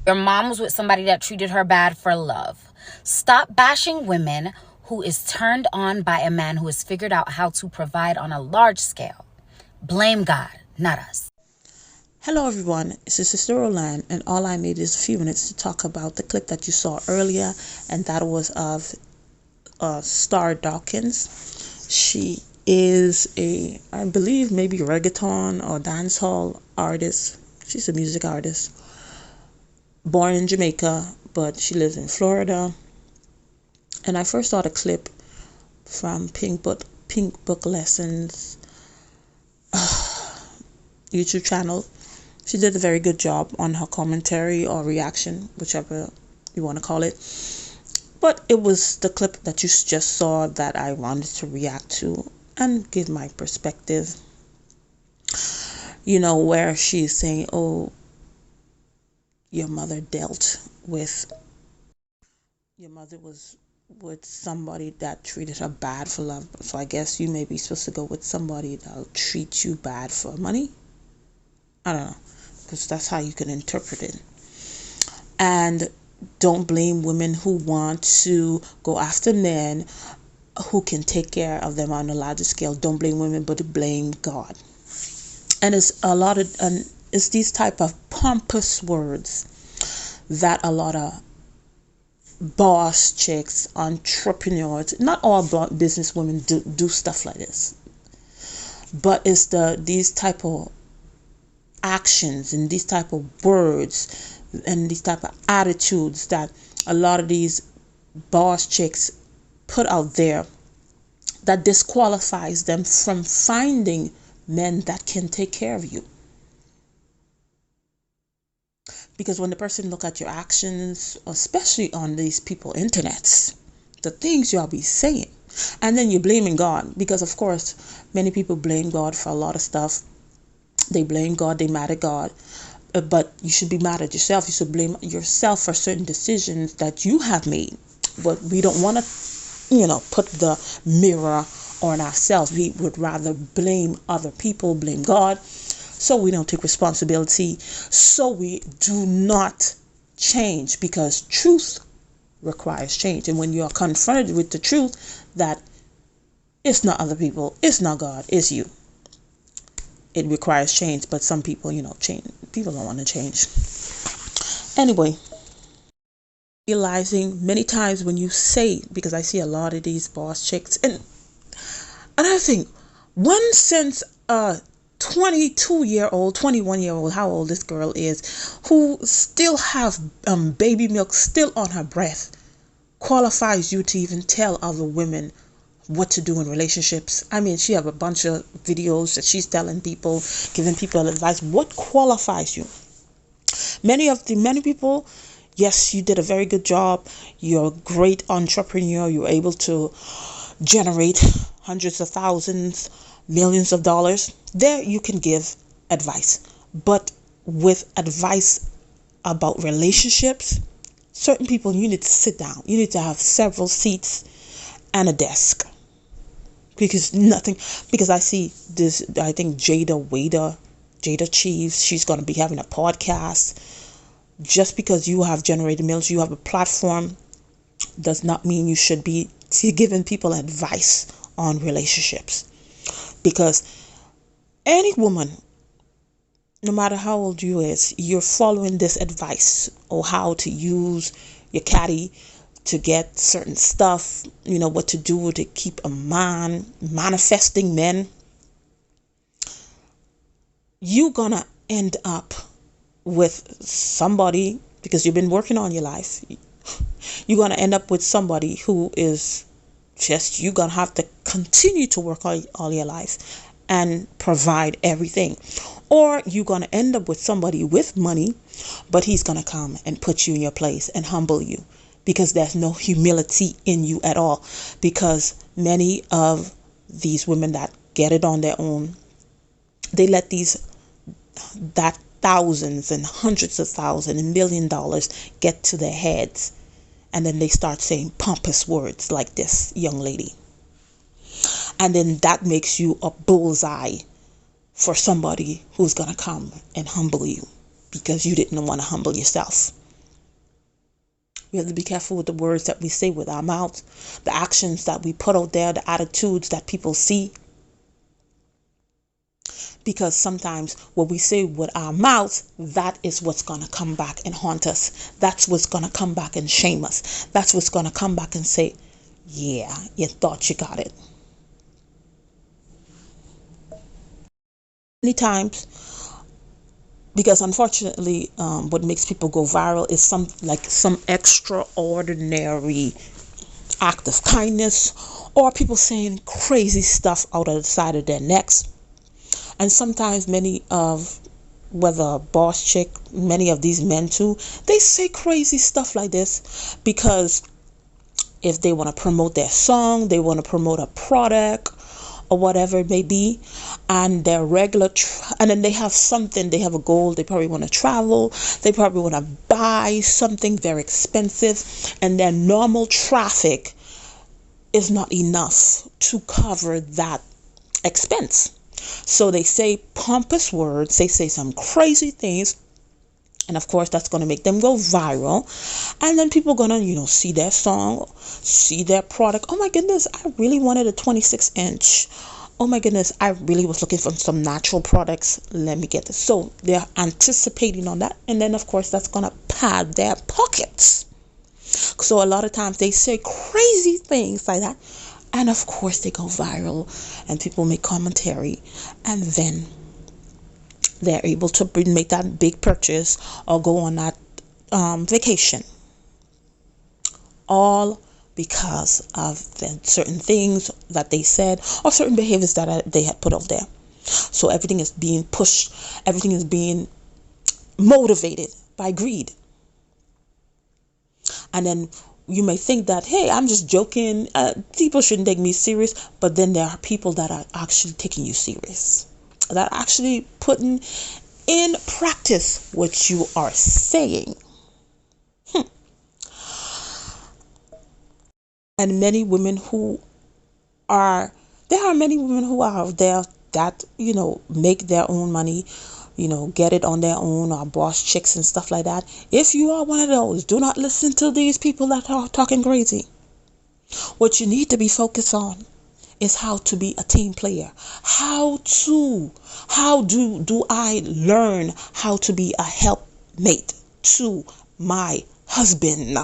Your mom was with somebody that treated her bad for love. Stop bashing women who is turned on by a man who has figured out how to provide on a large scale. Blame God, not us. Hello everyone, it's your sister Roland, and all I need is a few minutes to talk about the clip that you saw earlier, and that was of Starr Dawkins. She is I believe, maybe reggaeton or dancehall artist. She's a music artist, born in Jamaica, but she lives in Florida. And I first saw the clip from Pink Book Lessons YouTube channel. She did a very good job on her commentary or reaction, whichever you want to call it. But it was the clip that you just saw that I wanted to react to and give my perspective. Where she's saying, oh, your mother was with somebody that treated her bad for love. So I guess you may be supposed to go with somebody that'll treat you bad for money. I don't know, because that's how you can interpret it. And don't blame women who want to go after men who can take care of them on a larger scale. Don't blame women, but blame God. And it's these type of pompous words that a lot of boss chicks, entrepreneurs, not all business women do stuff like this, but it's these type of actions and these type of words and these type of attitudes that a lot of these boss chicks put out there that disqualifies them from finding men that can take care of you. Because when the person look at your actions, especially on these people internets, the things y'all be saying, and then you're blaming God, because of course many people blame God for a lot of stuff. They blame God, they mad at God, but you should be mad at yourself. You should blame yourself for certain decisions that you have made. But we don't want to, put the mirror on ourselves. We would rather blame other people, blame God, so we don't take responsibility, so we do not change, because truth requires change. And when you are confronted with the truth that it's not other people, it's not God, it's you, it requires change. But some people, change. People don't want to change. Anyway, realizing many times when you say, because I see a lot of these boss chicks, and another thing, one since 22-year-old, 21-year-old, how old this girl is, who still have baby milk still on her breath, qualifies you to even tell other women what to do in relationships. I mean, she have a bunch of videos that she's telling people, giving people advice. What qualifies you? Many people, yes, you did a very good job. You're a great entrepreneur. You're able to generate hundreds of thousands, millions of dollars. There you can give advice. But with advice about relationships, certain people, you need to sit down. You need to have several seats and a desk. Because I see this, I think Jada Chiefs, she's going to be having a podcast. Just because you have generated millions, you have a platform, does not mean you should be giving people advice on relationships. Because any woman, no matter how old you is, you're following this advice or how to use your caddy to get certain stuff, what to do to keep a man, manifesting men, you're gonna end up with somebody, because you've been working on your life, you're gonna end up with somebody who is just, you're gonna have to continue to work all your life and provide everything. Or you're gonna end up with somebody with money, but he's gonna come and put you in your place and humble you, because there's no humility in you at all. Because many of these women that get it on their own, they let that thousands and hundreds of thousands and $1 million get to their heads, and then they start saying pompous words like this young lady, and then that makes you a bullseye for somebody who's gonna come and humble you, because you didn't want to humble yourself. We have to be careful with the words that we say with our mouths, the actions that we put out there, the attitudes that people see. Because sometimes what we say with our mouths, that is what's going to come back and haunt us. That's what's going to come back and shame us. That's what's going to come back and say, yeah, you thought you got it. Many times, because unfortunately, what makes people go viral is some extraordinary act of kindness, or people saying crazy stuff out of the side of their necks. And sometimes many of, whether boss chick, many of these men too, they say crazy stuff like this because if they want to promote their song, they want to promote a product or whatever it may be, and their regular and then they have something, they have a goal, they probably want to travel, they probably want to buy something very expensive, and their normal traffic is not enough to cover that expense. So they say pompous words, they say some crazy things, and of course that's going to make them go viral. And then people are going to, see their song, see their product. Oh my goodness, I really wanted a 26-inch. Oh my goodness, I really was looking for some natural products. Let me get this. So they're anticipating on that. And then of course that's going to pad their pockets. So a lot of times they say crazy things like that. And of course they go viral and people make commentary, and then they're able to make that big purchase or go on that vacation. All because of the certain things that they said or certain behaviors that they had put out there. So everything is being pushed. Everything is being motivated by greed. And then you may think that, hey, I'm just joking. People shouldn't take me serious. But then there are people that are actually taking you serious, that are actually putting in practice what you are saying. And many women who are, there are many women who are out there that, make their own money, get it on their own, or boss chicks and stuff like that. If you are one of those, do not listen to these people that are talking crazy. What you need to be focused on is how to be a team player. How do I learn how to be a helpmate to my husband?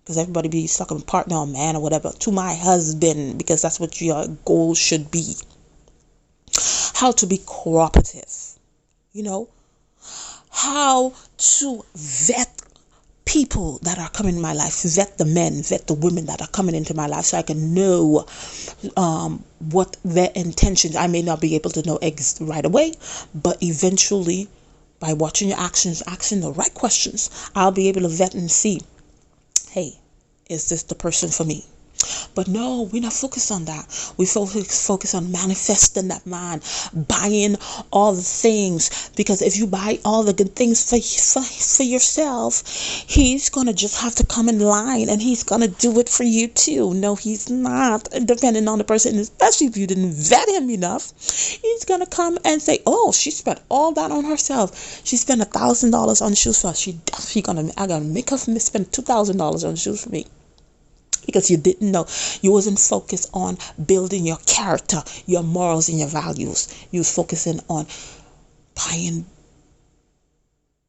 Because everybody be stuck on partner or man or whatever. To my husband, because that's what your goal should be. How to be cooperative. How to vet people that are coming in my life, vet the men, vet the women that are coming into my life, so I can know what their intentions. I may not be able to know right away, but eventually, by watching your actions, asking the right questions, I'll be able to vet and see, hey, is this the person for me? But no, we're not focused on that. We focus on manifesting that man, buying all the things. Because if you buy all the good things for yourself, he's going to just have to come in line and he's going to do it for you too. No, he's not. Depending on the person, especially if you didn't vet him enough, he's going to come and say, oh, she spent all that on herself. She spent $1,000 on shoes for us. I got to make her spend $2,000 on shoes for me. Because you didn't know, you wasn't focused on building your character, your morals, and your values. You was focusing on buying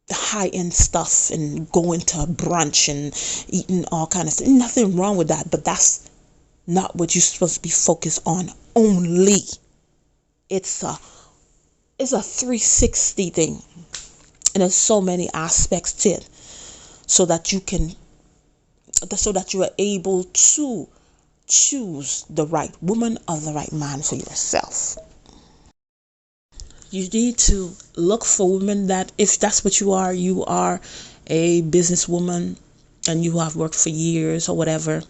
the high-end stuff and going to brunch and eating all kind of stuff. Nothing wrong with that, but that's not what you're supposed to be focused on only. It's a 360 thing, and there's so many aspects to it, so that you are able to choose the right woman or the right man for yourself. You need to look for women that, if that's what you are a businesswoman and you have worked for years or whatever.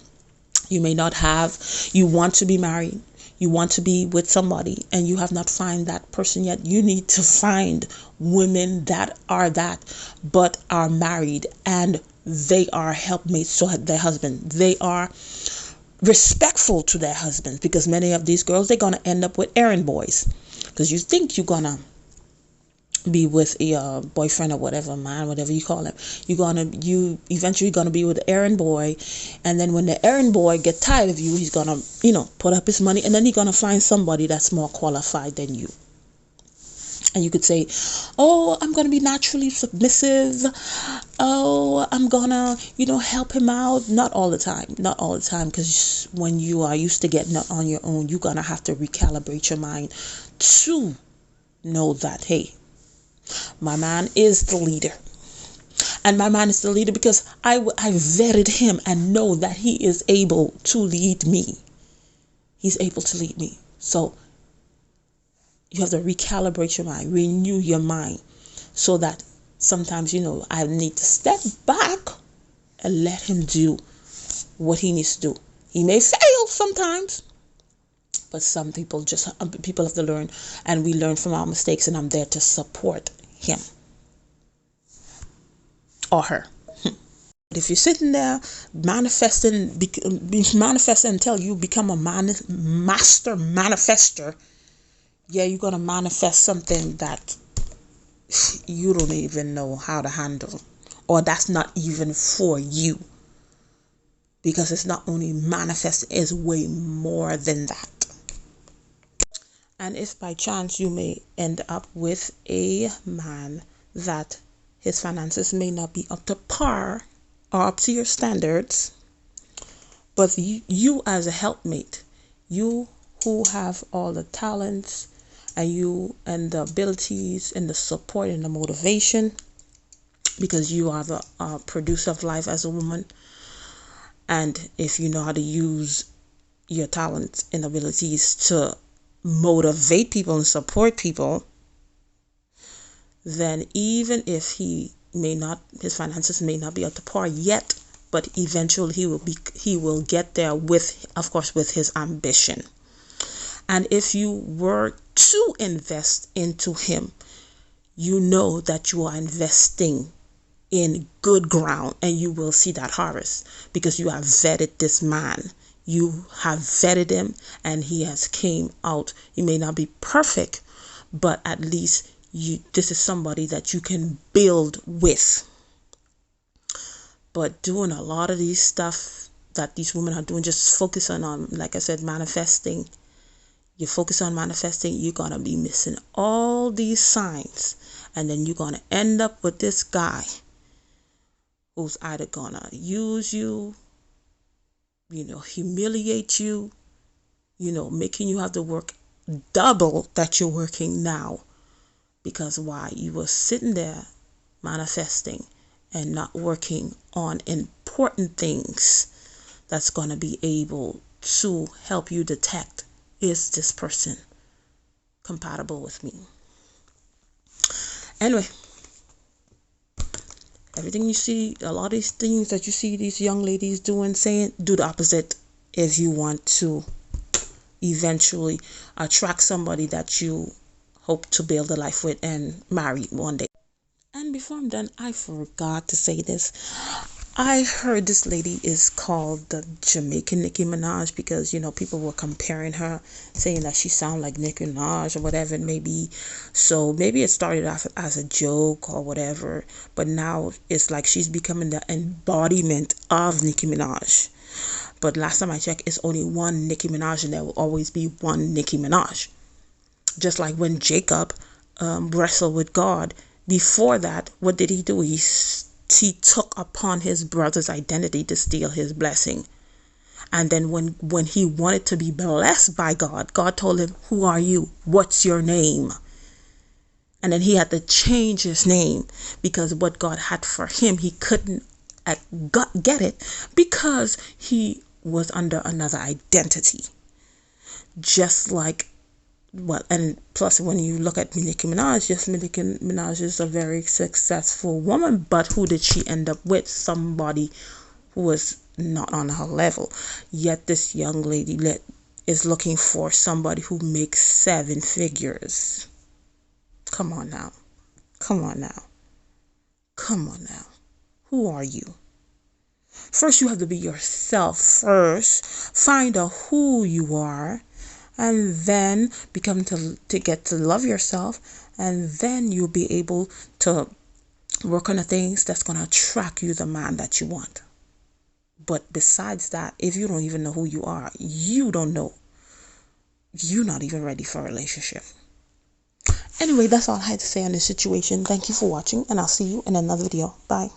You may not have, you want to be married, you want to be with somebody, and you have not found that person yet. You need to find women that, but are married, and they are helpmates to their husband. They are respectful to their husbands, because many of these girls, they're going to end up with errand boys. Because you think you're going to be with a boyfriend or whatever, man, whatever you call him. You eventually gonna be with the errand boy, and then when the errand boy get tired of you, he's gonna, put up his money, and then he's gonna find somebody that's more qualified than you. And you could say, oh, I'm gonna be naturally submissive. Oh, I'm gonna, help him out. Not all the time. Not all the time, because when you are used to getting it on your own, you're gonna have to recalibrate your mind to know that, hey, my man is the leader. And my man is the leader because I vetted him and know that he is able to lead me. He's able to lead me. So you have to recalibrate your mind, renew your mind, so that sometimes, I need to step back and let him do what he needs to do. He may fail sometimes, but some people have to learn, and we learn from our mistakes, and I'm there to support him or her. If you're sitting there manifesting until you become a master manifester, yeah, you're going to manifest something that you don't even know how to handle, or that's not even for you, because it's not only manifesting, it's way more than that. And if by chance you may end up with a man that his finances may not be up to par or up to your standards, but you as a helpmate, you who have all the talents and the abilities and the support and the motivation, because you are the producer of life as a woman, and if you know how to use your talents and abilities to motivate people and support people, then even if his finances may not be up to par yet, but eventually he will get there with, of course, with his ambition. And if you were to invest into him, you know that you are investing in good ground, and you will see that harvest, because you have vetted this man. You have vetted him, and he has came out. He may not be perfect, but at least this is somebody that you can build with. But doing a lot of these stuff that these women are doing, just focusing on, like I said, manifesting. You focus on manifesting, you're going to be missing all these signs. And then you're going to end up with this guy who's either going to use you, humiliate you, making you have to work double that you're working now. Because why? You were sitting there manifesting and not working on important things that's going to be able to help you detect, is this person compatible with me? Anyway, everything you see, a lot of these things that you see these young ladies doing, saying, do the opposite if you want to eventually attract somebody that you hope to build a life with and marry one day. And before I'm done, I forgot to say this. I heard this lady is called the Jamaican Nicki Minaj, because people were comparing her, saying that she sounded like Nicki Minaj or whatever it may be. So maybe it started off as a joke or whatever, but now it's like she's becoming the embodiment of Nicki Minaj. But last time I checked, it's only one Nicki Minaj, and there will always be one Nicki Minaj. Just like when Jacob wrestled with God, before that, what did he do? He took upon his brother's identity to steal his blessing. And then when he wanted to be blessed by God, God told him, who are you? What's your name? And then he had to change his name, because what God had for him, he couldn't get it, because he was under another identity. Just like, and plus when you look at Nicki Minaj, yes, Nicki Minaj is a very successful woman, but who did she end up with? Somebody who was not on her level. Yet this young lady is looking for somebody who makes 7 figures. Come on now. Come on now. Come on now. Who are you? First, you have to be yourself first. Find out who you are. and then become to get to love yourself, and then you'll be able to work on the things that's going to attract you the man that you want. But besides that, if you don't even know who you are, you don't know, you're not even ready for a relationship. Anyway, that's all I had to say on this situation. Thank you for watching, and I'll see you in another video. Bye.